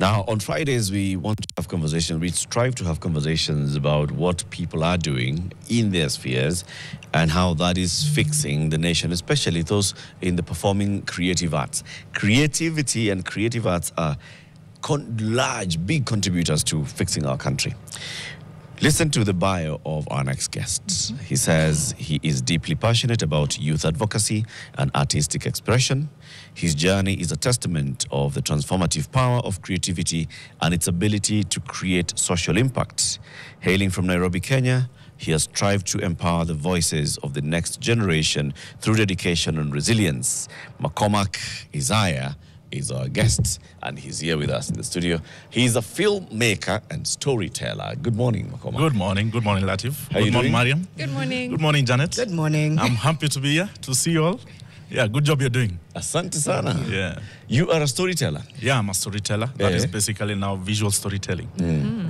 Now, on Fridays, we want to have conversations. We strive to have conversations about what people are doing in their spheres and how that is fixing the nation, especially those in the performing creative arts. Creativity and creative arts are large, big contributors to fixing our country. Listen to the bio of our next guest. He says he is deeply passionate about youth advocacy and artistic expression. His journey is a testament of the transformative power of creativity and its ability to create social impact. Hailing from Nairobi, Kenya, he has strived to empower the voices of the next generation through dedication and resilience. McCormack Isaya is our guest, and he's here with us in the studio. He's a filmmaker and storyteller. Good morning, McCormack. Good morning. Good morning, Latif. How you Good morning, doing? Mariam. Good morning. Good morning, Janet. Good morning. I'm happy to be here, to see you all. Yeah, good job you're doing. Asante sana. Yeah. You are a storyteller. Yeah, I'm a storyteller. That is basically now visual storytelling.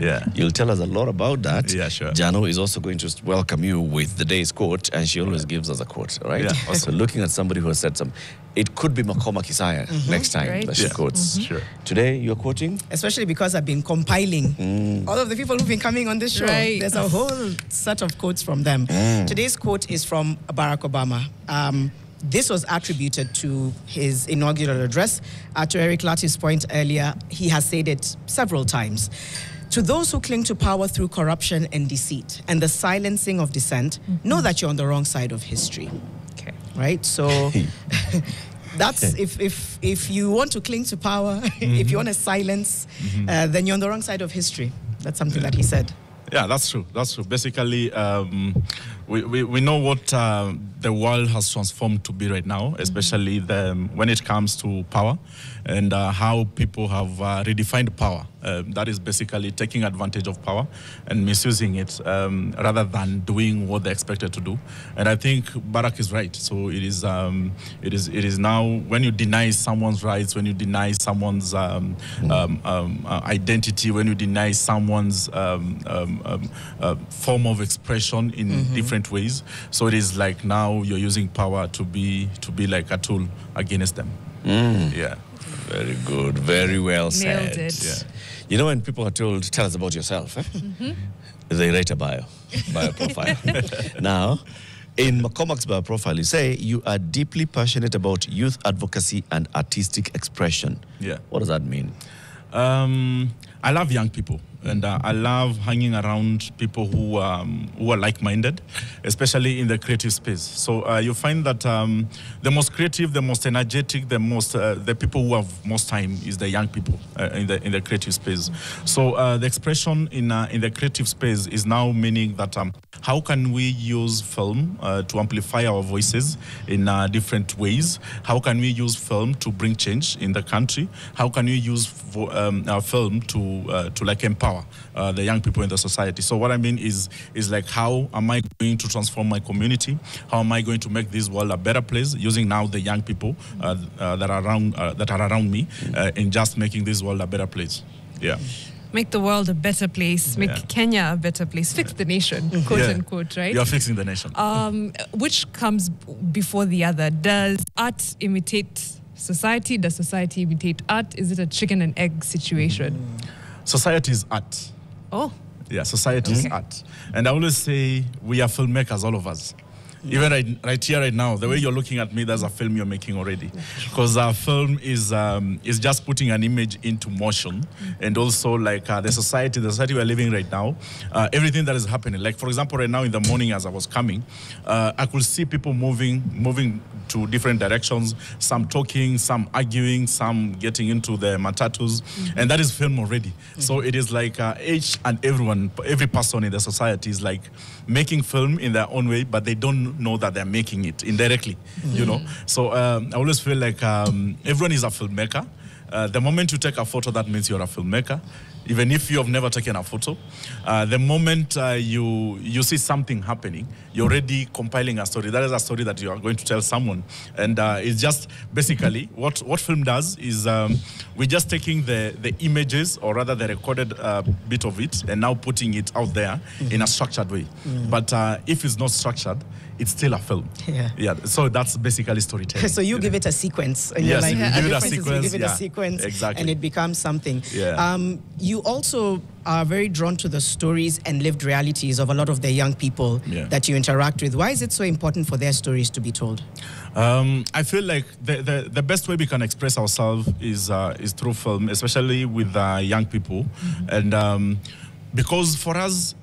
Yeah. You'll tell us a lot about that. Yeah, sure. Jano is also going to welcome you with the day's quote, and she always gives us a quote, right? Yeah, awesome. So looking at somebody who has said some, it could be McCormack Isaya next time Right. that she quotes. Sure. Today, you're quoting? Especially because I've been compiling all of the people who've been coming on this show. Right. There's a whole set of quotes from them. Today's quote is from Barack Obama. This was attributed to his inaugural address. To Eric Latif's point earlier, he has said it several times. To those who cling to power through corruption and deceit and the silencing of dissent, know that you're on the wrong side of history. Okay. Right? So that's if you want to cling to power, if you want to silence, then you're on the wrong side of history. That's something that he said. Yeah, that's true. That's true. Basically, we know what the world has transformed to be right now, especially when it comes to power and how people have redefined power. That is basically taking advantage of power and misusing it rather than doing what they're expected to do. And I think Barack is right. So it is now when you deny someone's rights, when you deny someone's identity, when you deny someone's form of expression in different ways. So it is like now you're using power to be like a tool against them. Yeah. Very good. Very well said. Nailed it. Yeah. You know, when people are told, tell us about yourself, they write a bio profile. Now, in McCormack's bio profile, you say you are deeply passionate about youth advocacy and artistic expression. Yeah. What does that mean? I love young people, and I love hanging around people who are like-minded, especially in the creative space. So you find that the most creative, the most energetic, the people who have most time is the young people in the creative space. So the expression in the creative space is now meaning that how can we use film to amplify our voices in different ways? How can we use film to bring change in the country? How can we use our film to like empower the young people in the society? So what I mean is like, how am I going to transform my community? How am I going to make this world a better place using now the young people that are around me in just making this world a better place? Yeah. Make the world a better place. Make Kenya a better place. Fix the nation, quote unquote, right? You're fixing the nation. Which comes before the other? Does art imitate society? Does society imitate art? Is it a chicken and egg situation? Society is art. Oh. Yeah, society is art. And I always say we are filmmakers, all of us. Even right here, right now, the way you're looking at me, there's a film you're making already. Because our film is just putting an image into motion. And also, like, the society we're living right now, everything that is happening. Like, for example, right now in the morning as I was coming, I could see people moving to different directions, some talking, some arguing, some getting into the matatus. And that is film already. So it is like each and every person in the society is like making film in their own way, but they don't know that they're making it indirectly, you know. So I always feel like everyone is a filmmaker. The moment you take a photo, that means you're a filmmaker. even if you have never taken a photo. The moment you see something happening, you're already compiling a story. That is a story that you are going to tell someone. And it's just basically what film does is we're just taking the images, or rather the recorded bit of it, and now putting it out there in a structured way. But if it's not structured, it's still a film. Yeah. So that's basically storytelling. So you give it a sequence. And yes, you're like, you give it a sequence. You give it a sequence, exactly. and it becomes something. Yeah. You also are very drawn to the stories and lived realities of a lot of the young people that you interact with. Why is it so important for their stories to be told? I feel like the best way we can express ourselves is through film, especially with young people. And because for us,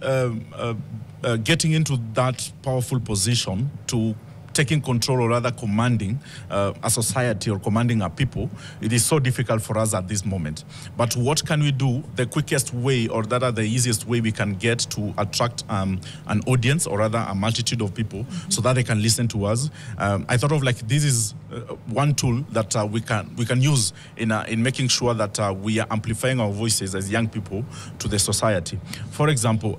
getting into that powerful position to taking control, or rather commanding a society or commanding our people, it is so difficult for us at this moment. But what can we do? The quickest way, or rather the easiest way we can get to attract an audience, or rather a multitude of people, so that they can listen to us. I thought of like this is one tool that we can use in making sure that we are amplifying our voices as young people to the society. For example,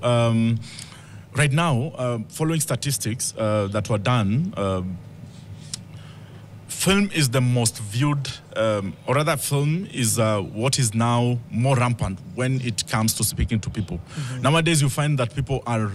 right now, following statistics that were done, film is the most viewed, or rather film is what is now more rampant when it comes to speaking to people. Nowadays, you find that people are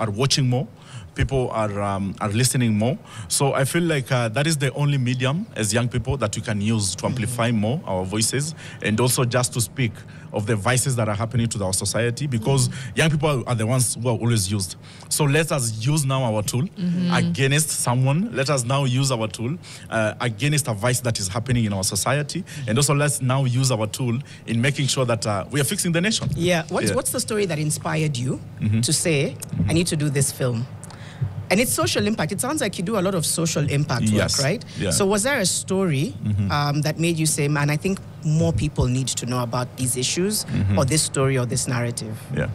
watching more, people are listening more. So I feel like that is the only medium as young people that we can use to amplify more our voices, and also just to speak of the vices that are happening to our society, because young people are the ones who are always used. So let us use now our tool against someone. Let us now use our tool against a vice that is happening in our society. And also let's now use our tool in making sure that we are fixing the nation. Yeah. What's the story that inspired you to say, I need to do this film? And it's social impact. It sounds like you do a lot of social impact work, right? Yeah. So was there a story that made you say, man, I think more people need to know about these issues, or this story, or this narrative? Yeah.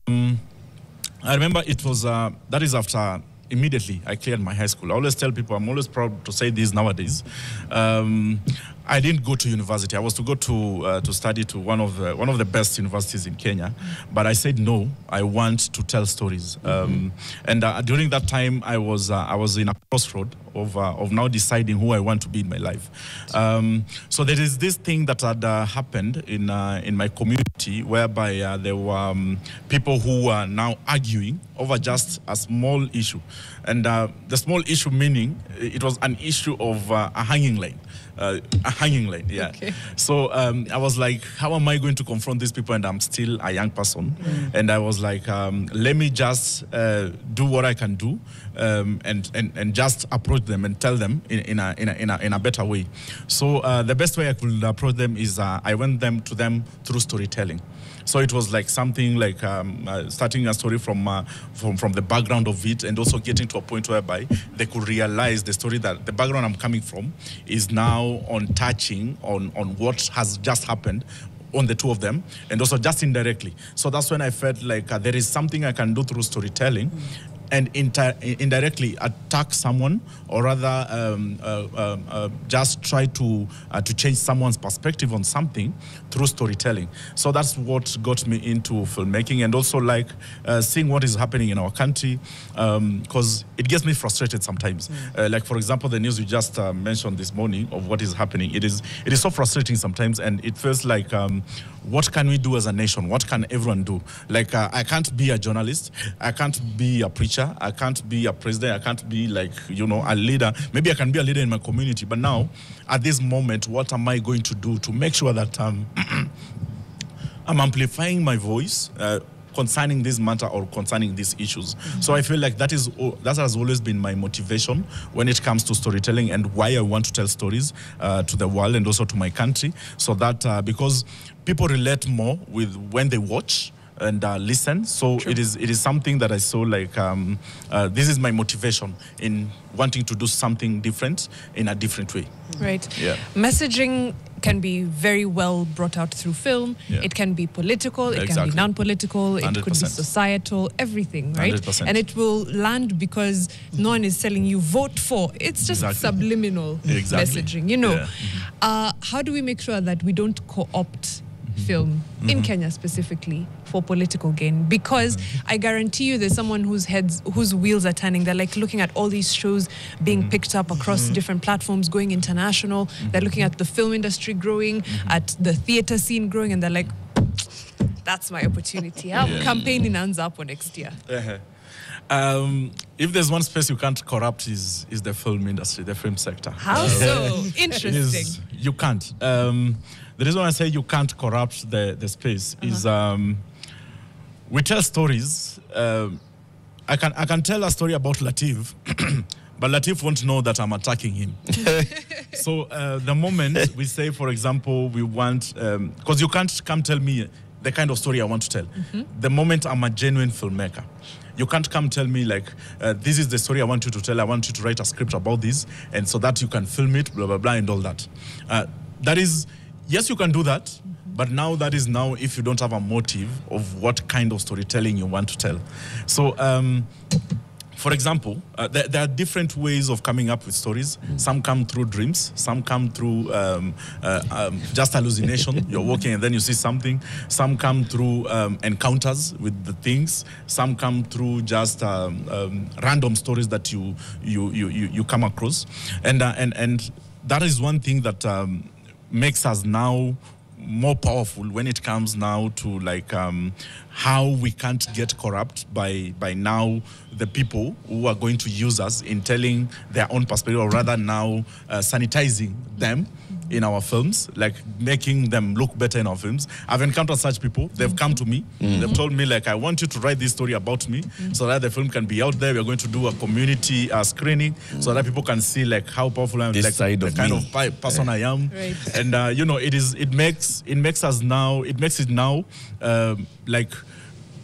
I remember it was, that is after immediately I cleared my high school. I always tell people, I'm always proud to say this nowadays. I didn't go to university. I was to go to study to one of the best universities in Kenya, but I said no. I want to tell stories. And during that time, I was in a crossroad of now deciding who I want to be in my life. So there is this thing that had happened in my community, whereby there were people who were now arguing over just a small issue, and the small issue meaning it was an issue of a hanging line. A hanging line, yeah. Okay. So I was like, how am I going to confront these people? And I'm still a young person. And I was like, let me just do what I can do, and just approach them and tell them in a better way. So the best way I could approach them is I went to them through storytelling. So it was like something like starting a story from the background of it, and also getting to a point whereby they could realize the story, that the background I'm coming from is now on touching on what has just happened on the two of them, and also just indirectly. So that's when I felt like there is something I can do through storytelling, and indirectly attack someone, or rather just try to change someone's perspective on something through storytelling. So that's what got me into filmmaking, and also like seeing what is happening in our country, because it gets me frustrated sometimes. Like for example, the news you just mentioned this morning of what is happening, it is so frustrating sometimes, and it feels like what can we do as a nation? What can everyone do? Like I can't be a journalist, I can't be a preacher, I can't be a president, I can't be like, a leader. Maybe I can be a leader in my community, but now at this moment, what am I going to do to make sure that I'm amplifying my voice concerning this matter or concerning these issues? So I feel like that has always been my motivation when it comes to storytelling, and why I want to tell stories to the world and also to my country, so that because people relate more with when they watch and listen. So it is something that I saw like this is my motivation in wanting to do something different in a different way. Right. Yeah. Messaging can be very well brought out through film. Yeah. It can be political, it can Exactly. be non-political, it could be 100%. societal, everything, right? 100%. And it will land because no one is telling you vote for. It's just Exactly. subliminal Exactly. messaging, Yeah. How do we make sure that we don't co-opt film in Kenya specifically for political gain, because I guarantee you there's someone whose wheels are turning. They're like looking at all these shows being picked up across different platforms, going international. They're looking at the film industry growing, at the theater scene growing, and they're like, that's my opportunity. I'm campaigning up for next year. If there's one space you can't corrupt is the film industry, the film sector. How so? Interesting. You can't. The reason why I say you can't corrupt the space is we tell stories. I can tell a story about Latif, but Latif won't know that I'm attacking him. So the moment we say, for example, we want, because you can't come tell me the kind of story I want to tell. The moment I'm a genuine filmmaker, you can't come tell me like, this is the story I want you to tell. I want you to write a script about this, and so that you can film it, blah, blah, blah, and all that. That is, yes, you can do that, but now that is now if you don't have a motive of what kind of storytelling you want to tell. So, for example, there are different ways of coming up with stories. Some come through dreams. Some come through just hallucination. You're walking and then you see something. Some come through encounters with the things. Some come through just random stories that you come across. And that is one thing that makes us now more powerful when it comes now to like how we can't get corrupt by now the people who are going to use us in telling their own perspective, or rather now sanitizing them in our films, like making them look better in our films. I've encountered such people. They've come to me. They've told me like, I want you to write this story about me so that the film can be out there. We're going to do a community screening so that people can see like how powerful I am, like the kind of person I am. Right. And you know, it makes it now like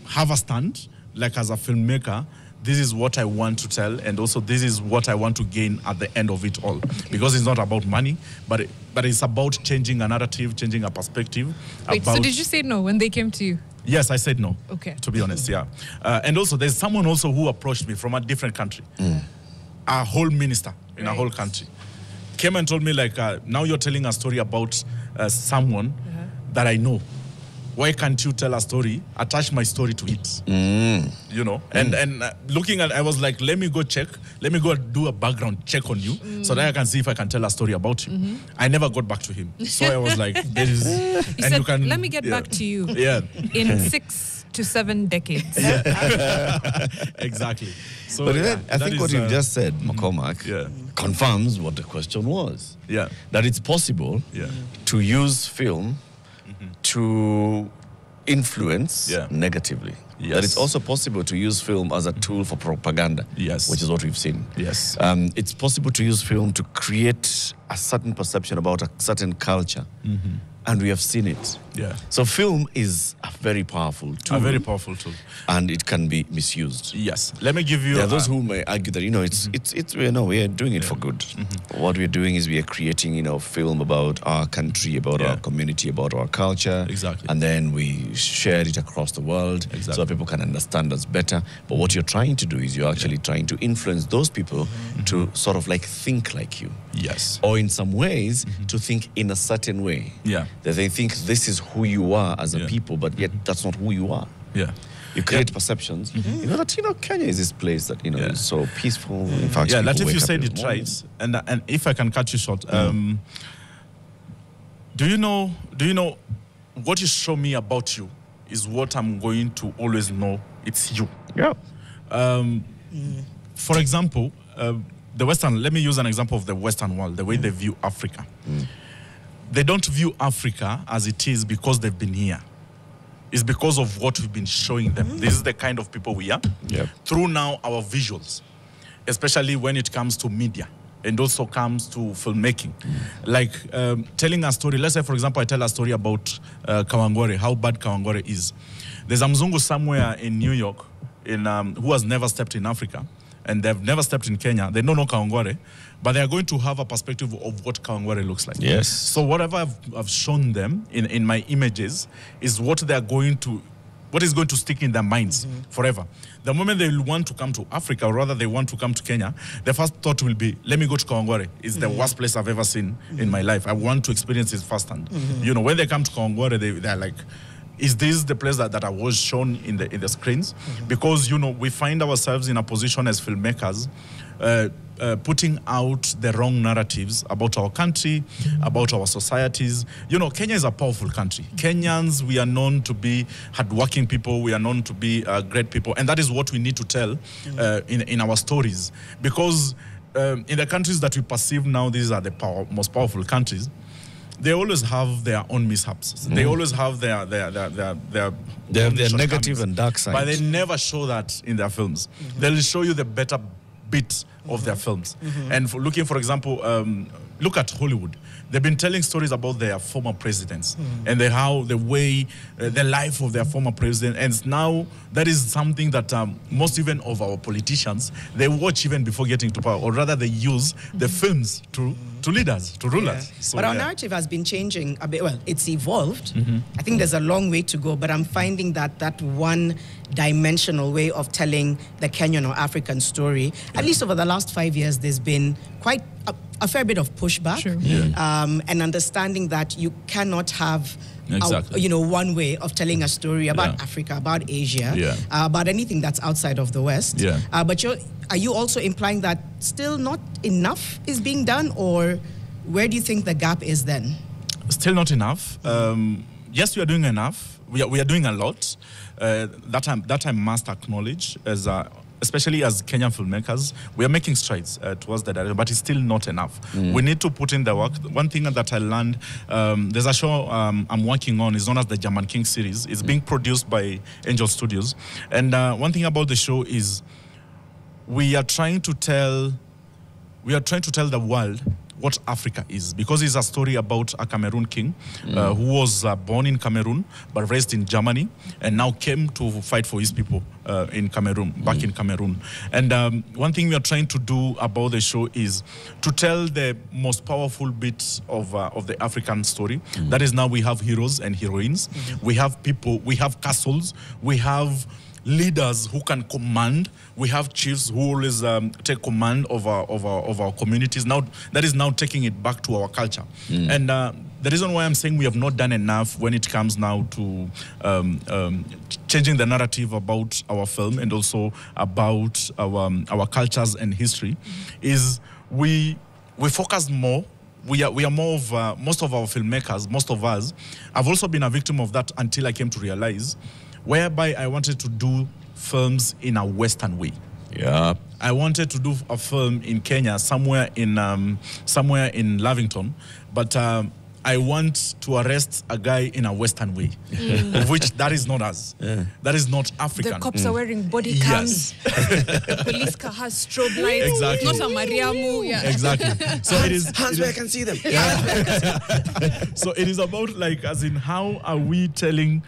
have a stand, like as a filmmaker. This is what I want to tell, and also this is what I want to gain at the end of it all. Because it's not about money, but it's about changing a narrative, changing a perspective. Wait, so did you say no when they came to you? Yes, I said no. Okay. To be honest, yeah. And also, there's someone also who approached me from a different country. A whole minister in a whole country came and told me like, now you're telling a story about someone that I know. Why can't you tell a story, attach my story to it? You know, and looking at, I was like, let me go check, let me go do a background check on you so that I can see if I can tell a story about you. I never got back to him. So I was like, there is, he said, let me get back to you in 6 to 7 decades. Exactly. So, but I think what you've just said, McCormack, confirms what the question was. That it's possible to use film to influence negatively. That it's also possible to use film as a tool for propaganda, which is what we've seen. It's possible to use film to create a certain perception about a certain culture, and we have seen it. So film is a very powerful tool. A very powerful tool. And it can be misused. Let me give you... There are those who may argue that, you know, it's we are doing it for good. What we're doing is we are creating, you know, film about our country, about our community, about our culture. And then we share it across the world so that people can understand us better. But what you're trying to do is you're actually trying to influence those people to sort of like think like you. Or in some ways to think in a certain way. That they think this is who you are as a people, but yet that's not who you are. You create perceptions. You know that, you know, Kenya is this place that, you know, is so peaceful. In fact, Latif, you said it right. And if I can cut you short, do you know what you show me about you is what I'm going to always know it's you. For example, let me use an example of the Western world, the way they view Africa. They don't view Africa as it is because they've been here. It's because of what we've been showing them. This is the kind of people we are. Through now our visuals, especially when it comes to media and also comes to filmmaking. Like telling a story. Let's say, for example, I tell a story about Kawangware, how bad Kawangware is. There's a Mzungu somewhere in New York who has never stepped in Africa, and they've never stepped in Kenya. They don't know Kawangware, but they are going to have a perspective of what Kawangware looks like. Yes. So whatever I've shown them in my images is what they are going to what is going to stick in their minds forever. The moment they will want to come to Africa, or rather they want to come to Kenya, the first thought will be, let me go to Kawangware. It's the worst place I've ever seen in my life. I want to experience it firsthand. You know, when they come to Kawangware, they're like, is this the place that I was shown in the screens? Because, you know, we find ourselves in a position as filmmakers putting out the wrong narratives about our country, about our societies. You know, Kenya is a powerful country. Kenyans, we are known to be hardworking people. We are known to be great people. And that is what we need to tell in our stories. Because in the countries that we perceive now, these are the most powerful countries, they always have their own mishaps. They always have their negative and dark sides. But they never show that in their films. They'll show you the better bit of their films. And looking, for example, look at Hollywood. They've been telling stories about their former presidents and the life of their former president. And now that is something that most even of our politicians, they watch even before getting to power, or rather they use the films to lead us, to rule us. So, but our narrative has been changing a bit. Well, it's evolved. I think there's a long way to go, but I'm finding that one-dimensional way of telling the Kenyan or African story, at least over the last 5 years, there's been quite a fair bit of pushback. And understanding that you cannot have one way of telling a story about Africa, about Asia, about anything that's outside of the West. But are you also implying that still not enough is being done, or where do you think the gap is then? Still not enough. Yes, we are doing enough. We are doing a lot. That I must acknowledge, especially as Kenyan filmmakers, we are making strides towards that direction, but it's still not enough. We need to put in the work. One thing that I learned, there's a show I'm working on, is known as the German King series. It's being produced by Angel Studios. And one thing about the show is we are trying to tell the world what Africa is, because it's a story about a Cameroon king who was born in Cameroon but raised in Germany, and now came to fight for his people in Cameroon, back in Cameroon. And one thing we are trying to do about the show is to tell the most powerful bits of the African story. That is, now we have heroes and heroines, we have people, we have castles, we have leaders who can command. We have chiefs who always take command of our communities. Now that is now taking it back to our culture. And the reason why I'm saying we have not done enough when it comes now to changing the narrative about our film and also about our cultures and history is we focus more. We are more of most of our filmmakers, most of us. I've also been a victim of that until I came to realize, whereby I wanted to do films in a Western way. I wanted to do a film in Kenya, somewhere in Lavington, but I want to arrest a guy in a Western way, of which that is not us. That is not African. The cops are wearing body cams. The police car has strobe lights. Exactly. Not a Mariamu. Exactly. So it is. Hands where I can see them. So it is about, like, as in, how are we telling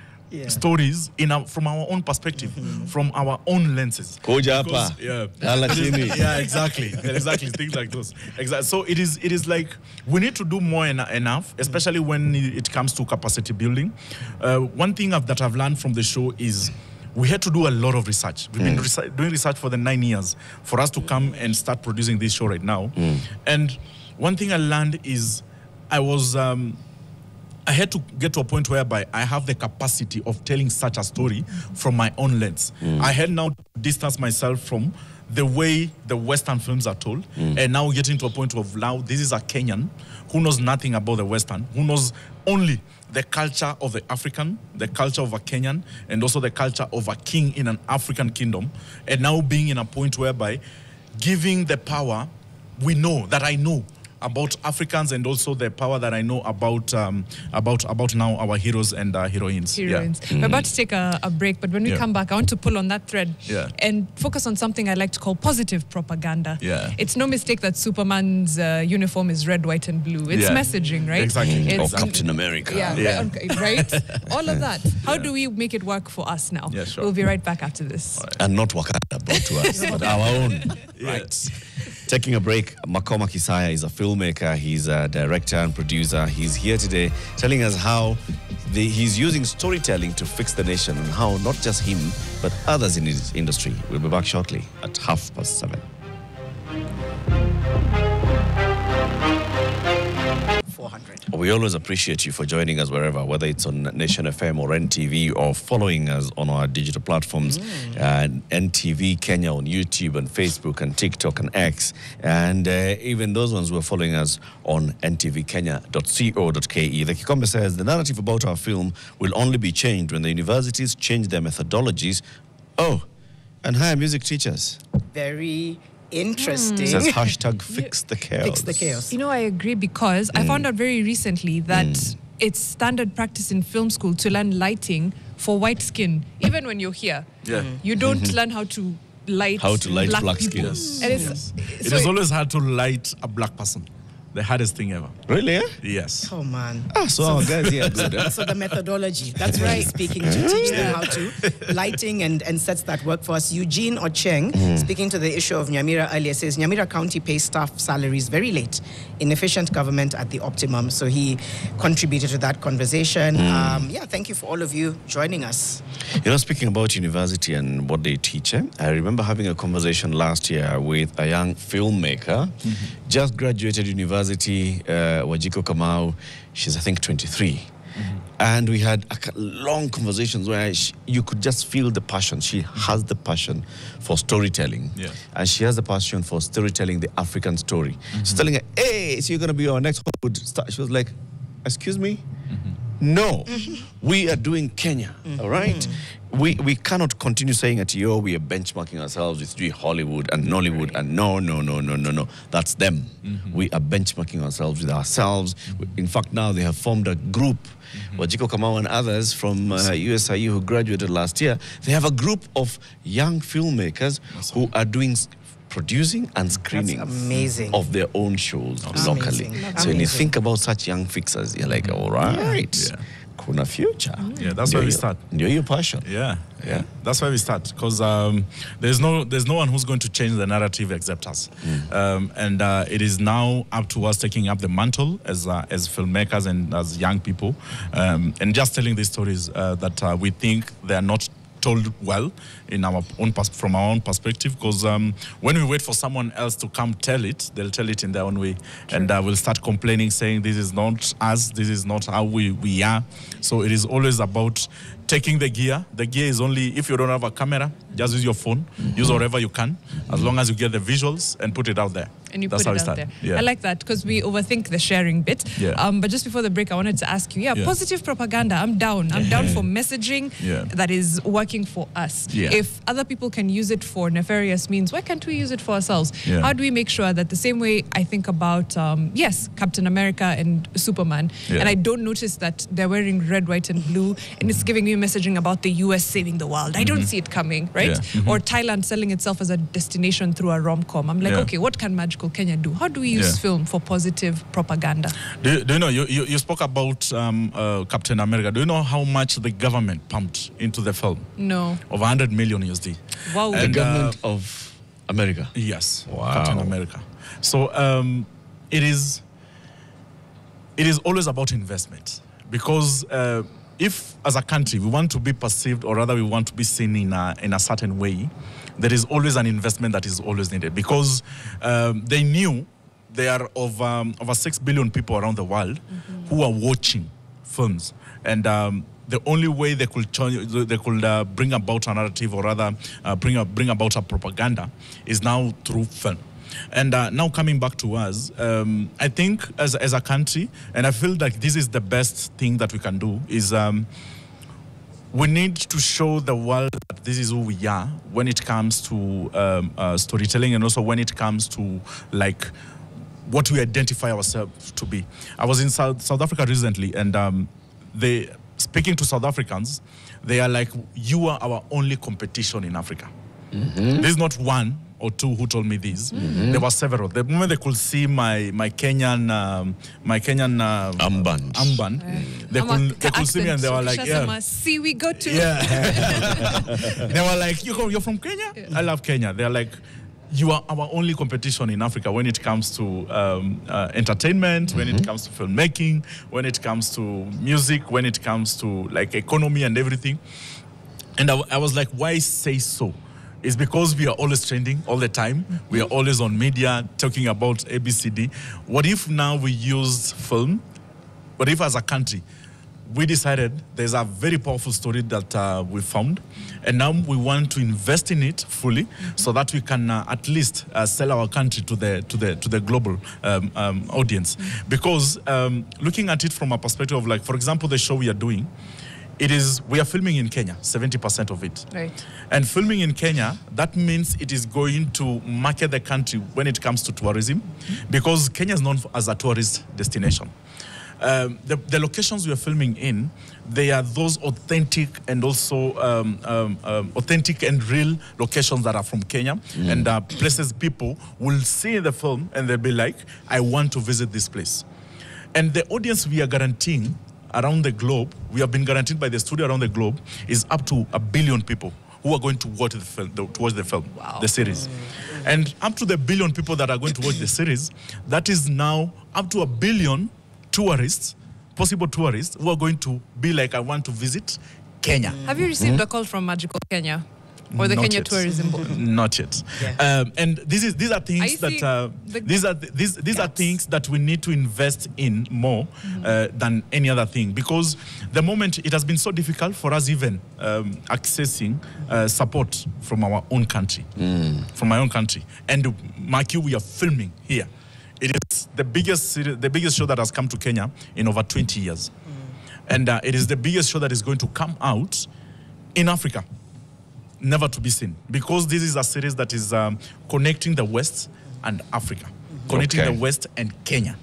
stories from our own perspective, from our own lenses. Because, exactly. Things like those. Exactly. So it is like we need to do more enough, especially when it comes to capacity building. One thing that I've learned from the show is we had to do a lot of research. We've been doing research for the 9 years for us to come and start producing this show right now. And one thing I learned is I had to get to a point whereby I have the capacity of telling such a story from my own lens. I had now to distance myself from the way the Western films are told, and now getting to a point of, now this is a Kenyan who knows nothing about the Western, who knows only the culture of the African, the culture of a Kenyan, and also the culture of a king in an African kingdom, and now being in a point whereby giving the power I know about Africans, and also the power that I know about now our heroes and heroines. We're about to take a break, but when we come back, I want to pull on that thread and focus on something I like to call positive propaganda. It's no mistake that Superman's uniform is red, white, and blue. It's messaging, right? Exactly. It's, or Captain America. Right? All of that. How do we make it work for us now? Sure. We'll be right back after this. And not Wakanda brought to us, but our own. Right. Taking a break, Isaya is a filmmaker, he's a director and producer. He's here today telling us how he's using storytelling to fix the nation, and how not just him, but others in his industry. We'll be back shortly at 7:30. 400. We always appreciate you for joining us wherever, whether it's on Nation FM or NTV, or following us on our digital platforms, NTV Kenya on YouTube and Facebook and TikTok and X, and even those ones who are following us on ntvkenya.co.ke. The Kikombe says the narrative about our film will only be changed when the universities change their methodologies. Oh, and hire music teachers. Very interesting. Says hashtag fix the chaos. Fix the chaos. You know, I agree, because I found out very recently that it's standard practice in film school to learn lighting for white skin. Even when you're here, you don't learn how to light black skin. people. And It is always hard to light a black person. The hardest thing ever. Really? Yes. Oh, man. So our guys here are good. So the methodology, that's right. Speaking to teach them how to. Lighting and sets that work for us. Eugene Ocheng, speaking to the issue of Nyamira earlier, says Nyamira County pays staff salaries very late. Inefficient government at the optimum. So he contributed to that conversation. Thank you for all of you joining us. You know, speaking about university and what they teach, I remember having a conversation last year with a young filmmaker, just graduated university, Wajiko Kamau. She's, I think, 23. And we had long conversations where you could just feel the passion. She has the passion for storytelling. Yes. And she has the passion for storytelling the African story. She's telling her, hey, so you're going to be our next Hollywood star. She was like, excuse me? No, we are doing Kenya, all right? We cannot continue saying at we are benchmarking ourselves with Hollywood and Nollywood, and no. That's them. We are benchmarking ourselves with ourselves. In fact, now they have formed a group. Wajiko Kamau and others from USIU who graduated last year, they have a group of young filmmakers who are doing producing and screening of their own shows locally. So when you think about such young fixers, you're like, all right, kuna future. Yeah, that's where we start. Ndio your passion. Yeah. That's where we start, because there's no one who's going to change the narrative except us. And it is now up to us taking up the mantle as filmmakers and as young people, and just telling these stories that we think they are not told well in our own from our own perspective, because when we wait for someone else to come tell it, they'll tell it in their own way. And we'll start complaining, saying this is not us, this is not how we are. So it is always about taking the gear. The gear is only, if you don't have a camera, just use your phone, use whatever you can, as long as you get the visuals and put it out there. And you That's put how it we out start. there. I like that, because we overthink the sharing bit. But just before the break, I wanted to ask you, positive propaganda, I'm down. I'm down for messaging that is working for us. If other people can use it for nefarious means, why can't we use it for ourselves? How do we make sure that the same way I think about, Captain America and Superman, and I don't notice that they're wearing red, white, and blue, and it's giving me messaging about the US saving the world. I don't see it coming, right? Or Thailand selling itself as a destination through a rom-com. I'm like, okay, what can Magical Kenya do? How do we use film for positive propaganda? Do you know, you spoke about Captain America. Do you know how much the government pumped into the film? No. Of 100 million USD. Wow. The government of America? Yes. Wow. Captain America. So it is always about investment, because if as a country we want to be perceived, or rather we want to be seen in a certain way, there is always an investment that is always needed, because they knew there are over 6 billion people around the world who are watching films, and the only way they could bring about a narrative, or rather bring about a propaganda, is now through film. And now coming back to us, I think as a country, and I feel like this is the best thing that we can do, is we need to show the world that this is who we are when it comes to storytelling, and also when it comes to like what we identify ourselves to be. I was in South Africa recently, and speaking to South Africans, they are like, you are our only competition in Africa. There's not one or two who told me this. There were several. The moment they could see my Kenyan armband, they could see me, and they were like, see, we go to. They were like, you're from Kenya? I love Kenya. They're like, you are our only competition in Africa when it comes to entertainment, when it comes to filmmaking, when it comes to music, when it comes to like economy and everything. And I was like, why say so? It's because we are always trending all the time. We are always on media talking about ABCD. What if now we use film? What if as a country, we decided there's a very powerful story that we found, and now we want to invest in it fully, so that we can at least sell our country to the global audience. Because looking at it from a perspective of, like, for example, the show we are doing, we are filming in Kenya, 70% of it. Right. And filming in Kenya, that means it is going to market the country when it comes to tourism, because Kenya is known as a tourist destination. The locations we are filming in, they are those authentic and also authentic and real locations that are from Kenya, and places people will see the film and they'll be like, I want to visit this place. And the audience we are guaranteeing around the globe, we have been guaranteed by the studio around the globe, is up to 1 billion people who are going to watch the film, wow, the series. And up to the 1 billion people that are going to watch the series, that is now up to 1 billion tourists, possible tourists, who are going to be like, I want to visit Kenya. Have you received a call from Magical Kenya? Or the Not Kenya yet. Tourism Board? Not yet. Yeah. And these are things that these are things that we need to invest in more than any other thing, because the moment it has been so difficult for us even accessing support from our own country, from my own country. And mark you, we are filming here. It is the biggest show that has come to Kenya in over 20 years. And it is the biggest show that is going to come out in Africa, never to be seen, because this is a series that is connecting the West and Africa, connecting the West and Kenya.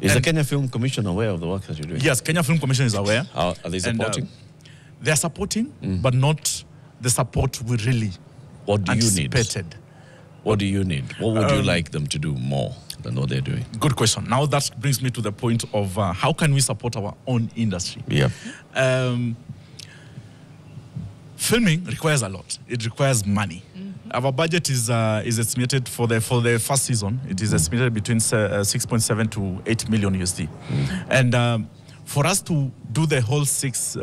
Is the Kenya Film Commission aware of the work that you're doing? Yes, Kenya Film Commission is aware. Are they supporting? They are supporting, but not the support we really What do you need? anticipated. What do you need? What would you like them to do more than what they're doing? Good question. Now that brings me to the point of how can we support our own industry? Yeah. Filming requires a lot. It requires money. Our budget is estimated for the first season. It is estimated between 6.7 to 8 million USD. And for us to do the whole 6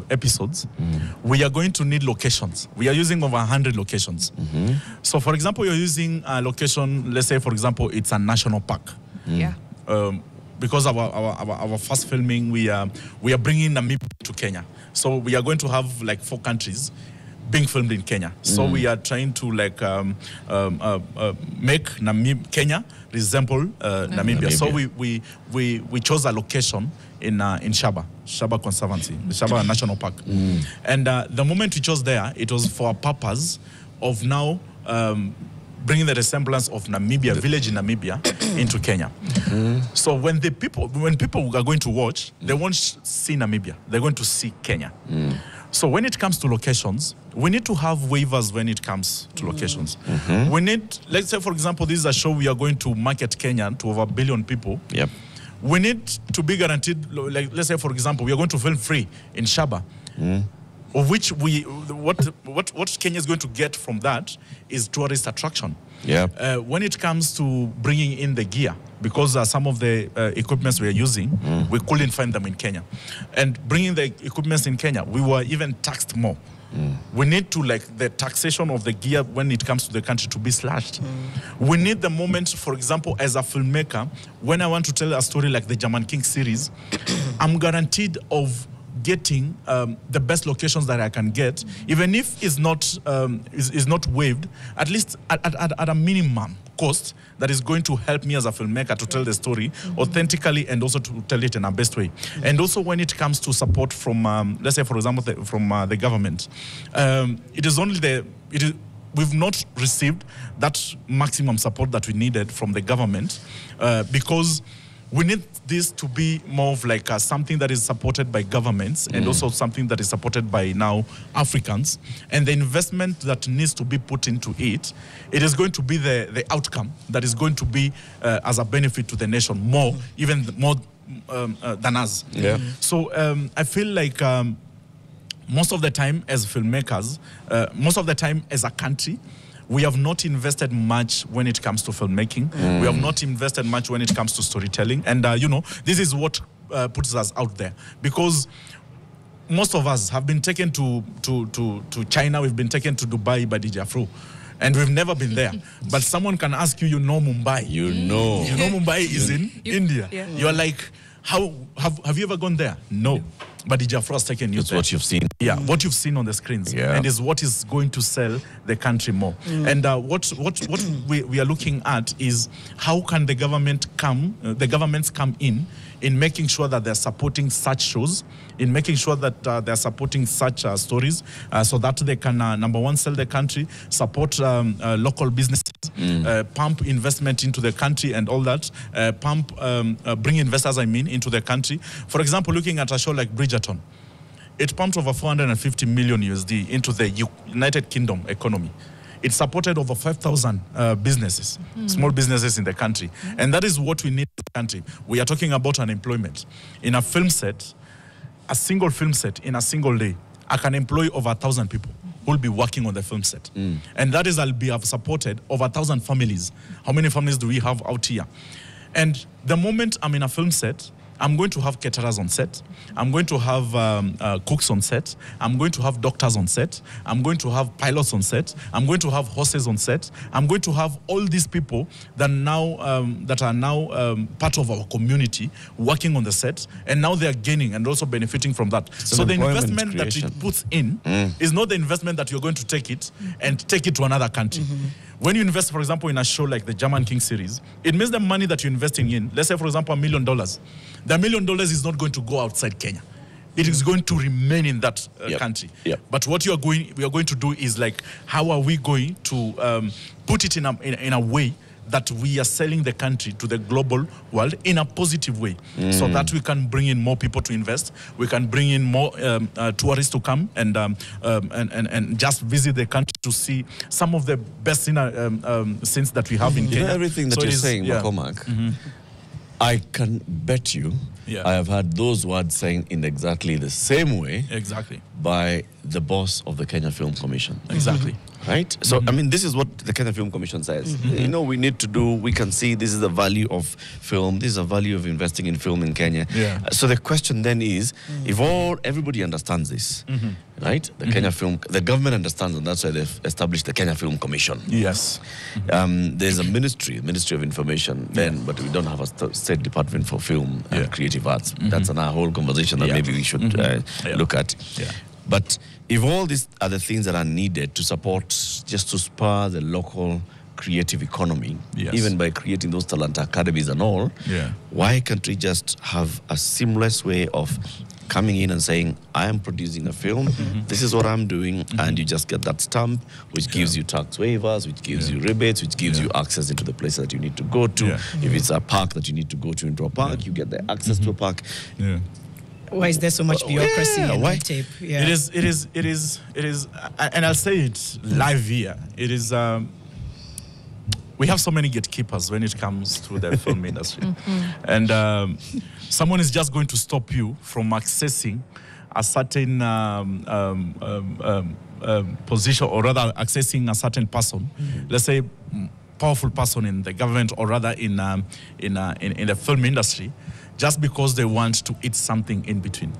episodes, we are going to need locations. We are using over 100 locations. So, for example, you're using a location. Let's say, for example, it's a national park. Yeah. Because our first filming, we are bringing Namibia to Kenya. So we are going to have like 4 countries being filmed in Kenya. So we are trying to like make Kenya resemble Namibia. So we chose a location in Shaba Conservancy, the Shaba National Park. And the moment we chose there, it was for a purpose of now bringing the resemblance of Namibia, village in Namibia, into Kenya. So when people are going to watch, they won't see Namibia. They're going to see Kenya. So when it comes to locations, we need to have waivers when it comes to locations. We need, let's say, for example, this is a show we are going to market Kenya to over 1 billion people. Yep. We need to be guaranteed, like, let's say, for example, we are going to film free in Shaba. Of which what Kenya is going to get from that is tourist attraction. Yeah. When it comes to bringing in the gear, because some of the equipments we are using, we couldn't find them in Kenya. And bringing the equipments in Kenya, we were even taxed more. We need to, like, the taxation of the gear when it comes to the country to be slashed. We need the moment, for example, as a filmmaker, when I want to tell a story like the German King series, I'm guaranteed of getting the best locations that I can get, even if it's not waived, at least at a minimum cost that is going to help me as a filmmaker to tell the story authentically and also to tell it in a best way. And also when it comes to support from, let's say, for example, from the government, we've not received that maximum support that we needed from the government because we need this to be more of like something that is supported by governments and also something that is supported by now Africans. And the investment that needs to be put into it is going to be the outcome that is going to be as a benefit to the nation even more than us. Yeah. So I feel like most of the time as filmmakers, most of the time as a country, we have not invested much when it comes to filmmaking. We have not invested much when it comes to storytelling. And, this is what puts us out there. Because most of us have been taken to China, we've been taken to Dubai by DJ Afro. And we've never been there. But someone can ask you, Mumbai. You know Mumbai is in India. Yeah. You're like, have you ever gone there? No. But the Jafra has taken you it's there. what you've seen. Yeah, what you've seen on the screens. Yeah. And is what is going to sell the country more. And what we are looking at is how can the governments come in making sure that they're supporting such shows, in making sure that they're supporting such stories, so that they can, number one, sell the country, support local businesses, pump investment into the country and all that, bring investors, into the country. For example, looking at a show like Bridgerton, it pumped over 450 million USD into the United Kingdom economy. It supported over 5,000 businesses, small businesses in the country. And that is what we need in the country. We are talking about unemployment. In a film set, a single film set, in a single day, I can employ over 1,000 people who will be working on the film set. And that is, have supported over 1,000 families. How many families do we have out here? And the moment I'm in a film set, I'm going to have caterers on set. I'm going to have cooks on set. I'm going to have doctors on set. I'm going to have pilots on set. I'm going to have horses on set. I'm going to have all these people that are now part of our community working on the set, and now they are gaining and also benefiting from that. So the investment creation that it puts in is not the investment that you're going to take it and take it to another country. When you invest, for example, in a show like the German King series, it means the money that you're investing in, let's say, for example, $1 million. The $1 million is not going to go outside Kenya. It is going to remain in that country. Yep. But what we are going to do is, like, how are we going to put it in a way that we are selling the country to the global world in a positive way, so that we can bring in more people to invest, we can bring in more tourists to come and just visit the country to see some of the best scenes that we have in Kenya. Everything that you're saying, McCormack, I can bet you I have heard those words saying in exactly the same way by the boss of the Kenya Film Commission. Exactly. Right? So, I mean, this is what the Kenya Film Commission says. We need to do, we can see this is the value of film, this is the value of investing in film in Kenya. So the question then is, if everybody understands this, right? The Kenya Film, the government understands, and that's why they've established the Kenya Film Commission. Yes. There's a Ministry of Information then, but we don't have a state department for film and creative arts. That's another whole conversation that maybe we should look at. But if all these are the things that are needed to support, just to spur the local creative economy, even by creating those talent academies and all, why can't we just have a seamless way of coming in and saying, I am producing a film, this is what I'm doing, and you just get that stamp, which gives you tax waivers, which gives you rebates, which gives you access into the places that you need to go to. If it's a park that you need to go to into a park, you get the access to a park. Why is there so much bureaucracy and red tape? It is, and I'll say it live here. It is, we have so many gatekeepers when it comes to the film industry. And someone is just going to stop you from accessing a certain position, or rather accessing a certain person. Let's say powerful person in the government, or rather in the film industry, just because they want to eat something in between.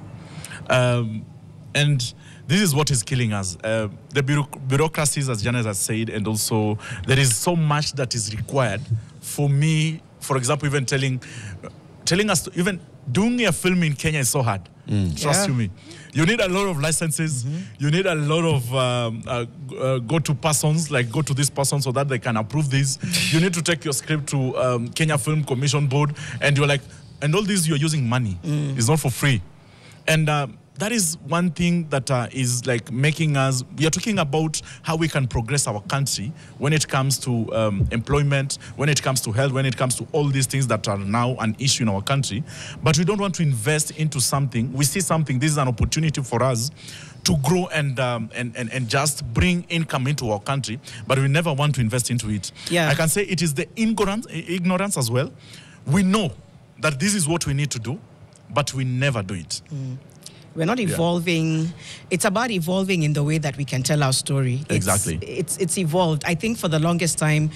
And this is what is killing us. The bureaucracies, as Janet has said, and also there is so much that is required for me. For example, even telling us to, even doing a film in Kenya is so hard. Trust me. You need a lot of licenses. You need a lot of go-to persons, like go to this person so that they can approve this. You need to take your script to Kenya Film Commission Board, and you're like, and all this you're using money. It's not for free. And that is one thing that is like making us, we are talking about how we can progress our country when it comes to employment, when it comes to health, when it comes to all these things that are now an issue in our country. But we don't want to invest into something. We see something, this is an opportunity for us to grow and just bring income into our country, but we never want to invest into it. I can say it is the ignorance as well. We know that this is what we need to do, but we never do it. We're not evolving. It's about evolving in the way that we can tell our story. Exactly. It's evolved. I think for the longest time,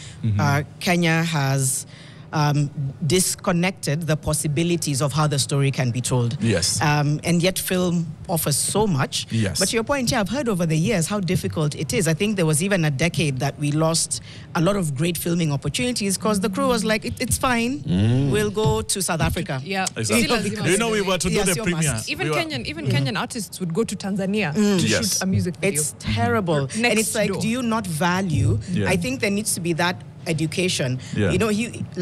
Kenya has disconnected the possibilities of how the story can be told. Yes. And yet film offers so much. Yes. But to your point, I've heard over the years how difficult it is. I think there was even a decade that we lost a lot of great filming opportunities because the crew was like, it's fine. We'll go to South Africa. Yeah. Exactly. We were to do the premiere. Even Kenyan artists would go to Tanzania to shoot a music video. It's terrible. Next and it's like, door. do you not value? Yeah. I think there needs to be that education. Yeah. You know,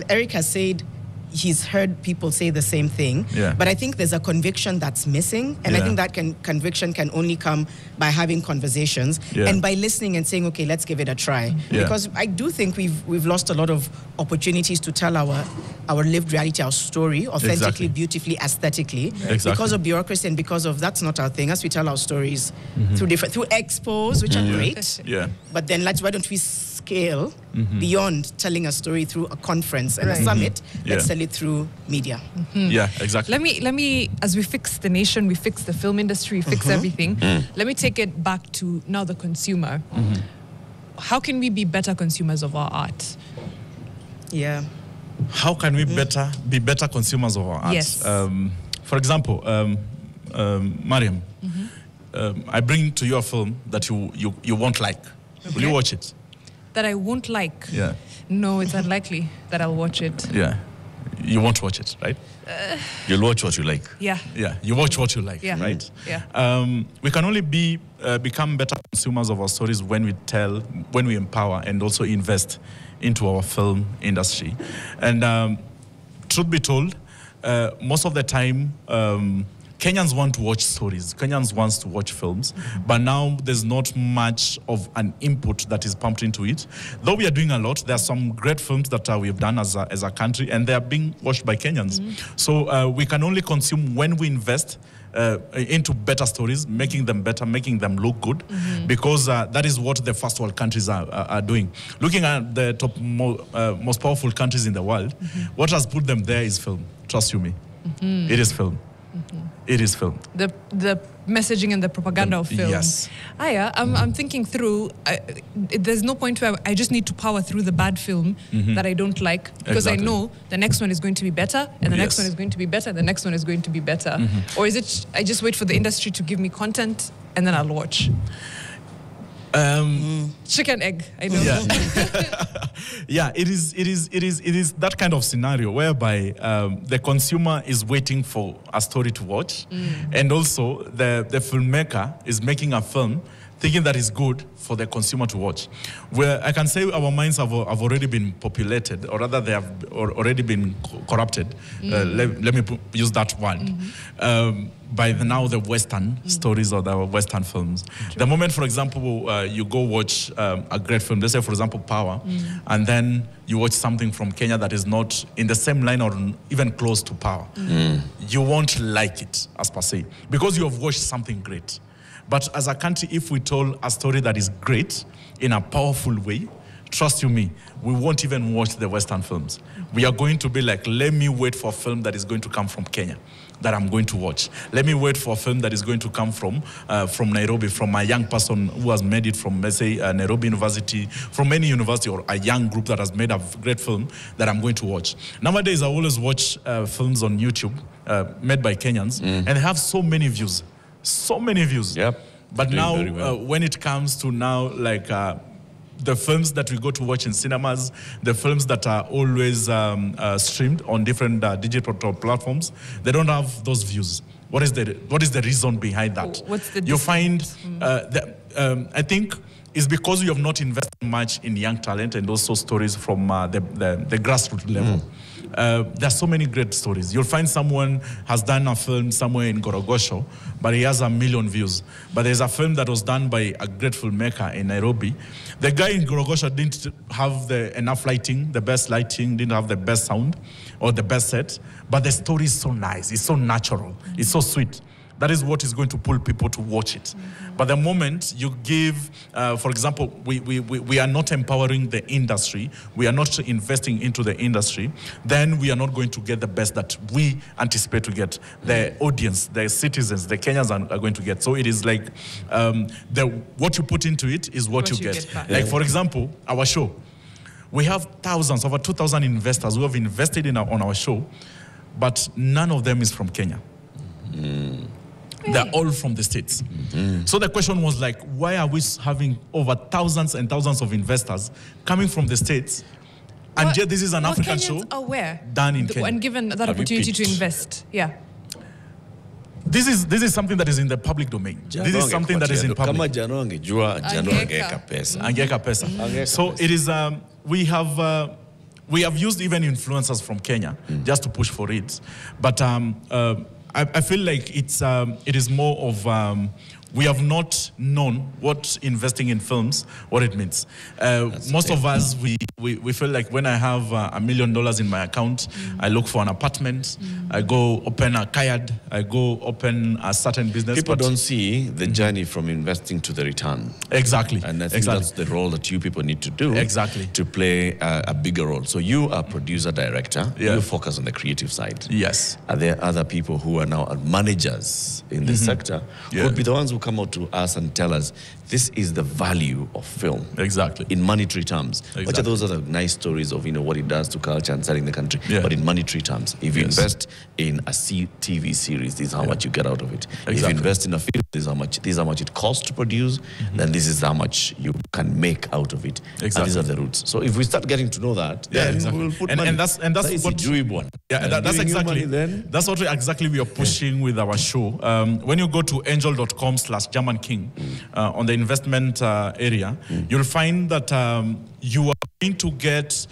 Eric has said he's heard people say the same thing, Yeah. but I think there's a conviction that's missing, and I Yeah. think that conviction can only come by having conversations and by listening and saying, okay, let's give it a try. Yeah. Because I do think we've lost a lot of opportunities to tell our lived reality, our story, authentically, Exactly. beautifully, aesthetically, Exactly. because of bureaucracy and because of that's not our thing. As we tell our stories through expos, which are great. Yeah. But then why don't we scale beyond telling a story through a conference and a Right. summit? Yeah. Let's tell it through media. Yeah, exactly. Let me, as we fix the nation, we fix the film industry, we fix everything. Let me take it back to now the consumer. How can we be better consumers of our art? Yeah. How can we be better consumers of our art? Yes. For example, Mariam, I bring to you a film that you won't like. Will you watch it? That I won't like? Yeah. No, it's unlikely that I'll watch it. Yeah. You won't watch it, right? You'll watch what you like. Yeah. Yeah. You watch what you like, Yeah. right? Yeah. We can only become better consumers of our stories when we tell, when we empower, and also invest into our film industry. And truth be told, most of the time, Kenyans want to watch stories. Kenyans want to watch films, but now there's not much of an input that is pumped into it. Though we are doing a lot, there are some great films that we have done as a country, and they are being watched by Kenyans. So we can only consume when we invest into better stories, making them better, making them look good, because that is what the first world countries are doing. Looking at the top most powerful countries in the world, what has put them there is film. Trust you me, it is film. It is film. The messaging and the propaganda of film. Yes. Aya, I'm thinking through, there's no point where I just need to power through the bad film that I don't like, because Exactly. I know the next one is going to be better, and the next Yes. one is going to be better, and the next one is going to be better. Or is it I just wait for the industry to give me content and then I'll watch? Chicken egg, I know. Yeah. Yeah, it is that kind of scenario whereby the consumer is waiting for a story to watch, and also the filmmaker is making a film thinking that is good for the consumer to watch. Where I can say our minds have already been populated, or rather they have already been corrupted. Let me use that word. By now the Western stories or the Western films. The moment, for example, you go watch a great film, let's say, for example, Power, and then you watch something from Kenya that is not in the same line or even close to Power, you won't like it as per se, because you have watched something great. But as a country, if we told a story that is great in a powerful way, trust you me, we won't even watch the Western films. We are going to be like, let me wait for a film that is going to come from Kenya that I'm going to watch. Let me wait for a film that is going to come from Nairobi, from a young person who has made it from, let's say, Nairobi University, from any university, or a young group that has made a great film that I'm going to watch. Nowadays, I always watch films on YouTube made by Kenyans, and they have so many views. So many views. Yep. But Doing now, very well. when it comes to now, like the films that we go to watch in cinemas, the films that are always streamed on different digital platforms, they don't have those views. What is the reason behind that? What's the You find disconnect? I think it's because you have not invested much in young talent and also stories from the grassroots level. There are so many great stories. You'll find someone has done a film somewhere in Gorogosho, but he has 1 million views. But there's a film that was done by a great filmmaker in Nairobi. The guy in Gorogosho didn't have enough lighting, the best lighting, didn't have the best sound or the best set, but the story is so nice, it's so natural, it's so sweet. that is what is going to pull people to watch it. But the moment you give, for example, we are not empowering the industry, we are not investing into the industry, then we are not going to get the best that we anticipate to get. The audience, the citizens, the Kenyans are going to get. So it is like what you put into it is what you get. Like, for example, our show. We have thousands, over 2,000 investors who have invested on our show, but none of them is from Kenya. They're all from the States. So the question was like, why are we having over thousands and thousands of investors coming from the States? And yet this is an African show done in Kenya. And given that opportunity to invest, This is something that is in the public domain. This is something that is in public. Angeka pesa. So it is, we have used even influencers from Kenya just to push for it. But I feel like it is more of, we have not known what investing in films, what it means. Most of us, we feel like when I have $1 million in my account, I look for an apartment, I go open a kayak, I go open a certain business. People don't see the journey from investing to the return. Exactly. And I think that's the role that you people need to do. Exactly. To play a bigger role. So you are producer, director, you focus on the creative side. Yes. Are there other people who are now managers in this sector who would be the ones who come out to us and tell us this is the value of film? Exactly. In monetary terms. Exactly. Which are those other nice stories of what it does to culture and selling the country. But in monetary terms, if you invest in a TV series, this is how much you get out of it. Exactly. If you invest in a film, this is how much it costs to produce, then this is how much you can make out of it. Exactly. And these are the roots. So if we start getting to know that, then we'll put money. And that's what that's what exactly we are pushing with our show. When you go to angel.com/GermanKing on the investment area, you'll find that you are going to get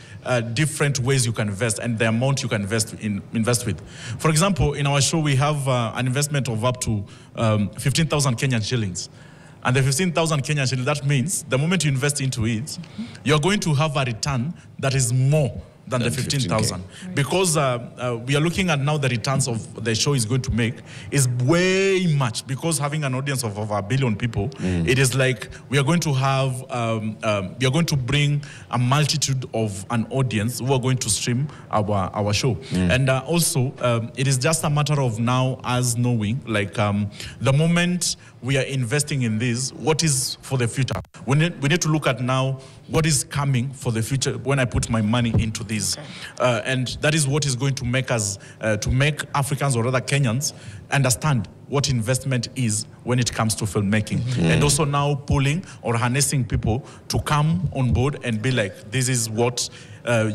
different ways you can invest and the amount you can invest with. For example, in our show, we have an investment of up to 15,000 Kenyan shillings. And the 15,000 Kenyan shillings, that means the moment you invest into it, you're going to have a return that is more than the 15,000. Because we are looking at now the returns of the show is going to make is way much, because having an audience of over 1 billion people, it is like we are going to have, we are going to bring a multitude of an audience who are going to stream our show. And also, it is just a matter of now us knowing, like the moment we are investing in this, what is for the future? We need to look at now what is coming for the future when I put my money into this. And that is what is going to make us, to make Africans or rather Kenyans understand what investment is when it comes to filmmaking. And also now pulling or harnessing people to come on board and be like, this is what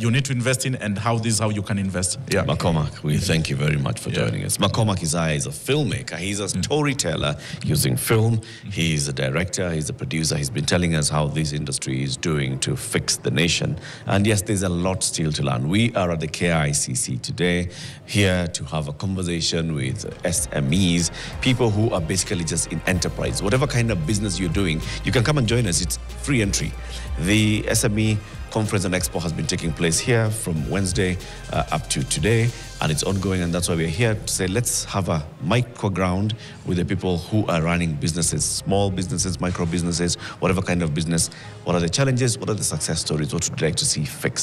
you need to invest in and how this is how you can invest. McCormack, we thank you very much for joining us. McCormack Isaya is a filmmaker. He's a storyteller using film. He's a director. He's a producer. He's been telling us how this industry is doing to fix the nation. And yes, there's a lot still to learn. We are at the KICC today, here to have a conversation with SMEs, people who are basically just in enterprise. Whatever kind of business you're doing, you can come and join us. It's free entry. The SME Conference and Expo has been taking place here from Wednesday up to today, and it's ongoing, and that's why we're here to say let's have a micro ground with the people who are running businesses, small businesses, micro businesses, whatever kind of business. What are the challenges? What are the success stories? What would you like to see fixed?